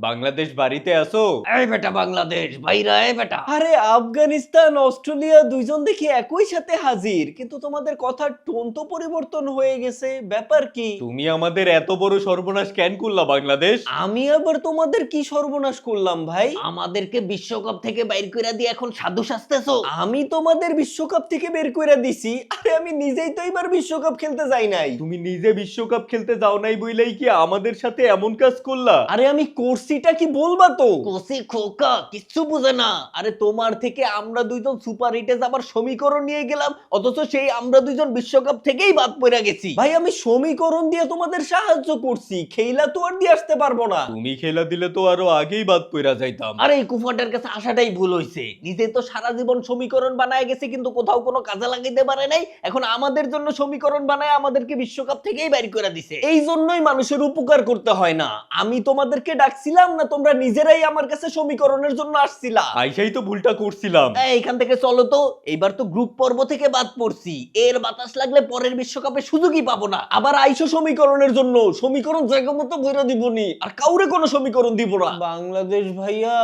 বাংলাদেশ বাড়িতে আসো। এই বেটা বাংলাদেশ ভাইরা, এই বেটা। আরে আফগানিস্তান অস্ট্রেলিয়া দুইজন দেখি একই সাথে হাজির, কিন্তু তোমাদের কথার টোন তো পরিবর্তন হয়ে গেছে, ব্যাপার কি? তুমি আমাদের এত বড় সর্বনাশ কেন করলা বাংলাদেশ? আমি আবার তোমাদের কি সর্বনাশ করলাম ভাই? আমাদেরকে বিশ্বকাপ থেকে বাইর করে দিয়ে এখন সাধু সাজতেছো। আমি তোমাদের বিশ্বকাপ থেকে বের করে দিছি? আরে আমি নিজেই তো এবার বিশ্বকাপ খেলতে যাই নাই। তুমি নিজে বিশ্বকাপ খেলতে যাও নাই বইলেই কি আমাদের সাথে এমন কাজ করলা? আরে আমি করছিটা কি বলবা তো? কোসি খোকা কিচ্ছু বুঝে না। আরে তোমার থেকে আমরা দুইজন সুপার হিটে যাবার সমীকরণ নিয়ে গেলাম, অথচ সেই আমরা দুইজন বিশ্বকাপ থেকেই বাদ পড়ে গেছি। ভাই আমি সমীকরণ দিয়ে তোমাদের সাহায্য করছি, খেলা তো আর দিয়ে আসতে পারবো না। তুমি খেলা দিলে তো আরো আগেই বাদ পইরা যাইতাম। আরে এই কুফাটার কাছে আসাটাই ভুল হইছে। নিজে তো সারা জীবন সমীকরণ বানায় গেছে, কিন্তু কোথাও কোনো কাজে লাগাইতে পারে নাই। এখন আমাদের জন্য সমীকরণ বানায় আমাদেরকে বিশ্বকাপ থেকেই বাইর করে দিছে। এই জন্যই মানুষের উপকার করতে হয় না। আমি তোমাদেরকে ডাকছিলাম না, তোমরা নিজেরাই আমার কাছে সমীকরণের জন্য আসছিলা। আইসাই তো ভুলটা করছিলাম। এইখান থেকে চলো তো, এইবার তো গ্রুপ পর্ব থেকে বাদ পড়ছি। এর বাতাস লাগলে পরের বিশ্বকাপে সুযোগই পাবো না। আবার আইসো সমীকরণের জন্য, সমীকরণ জায়গা মতো বইরা দিবনি, আর কাউরে কোনো সমীকরণ দিব না। বাংলাদেশ ভাইয়া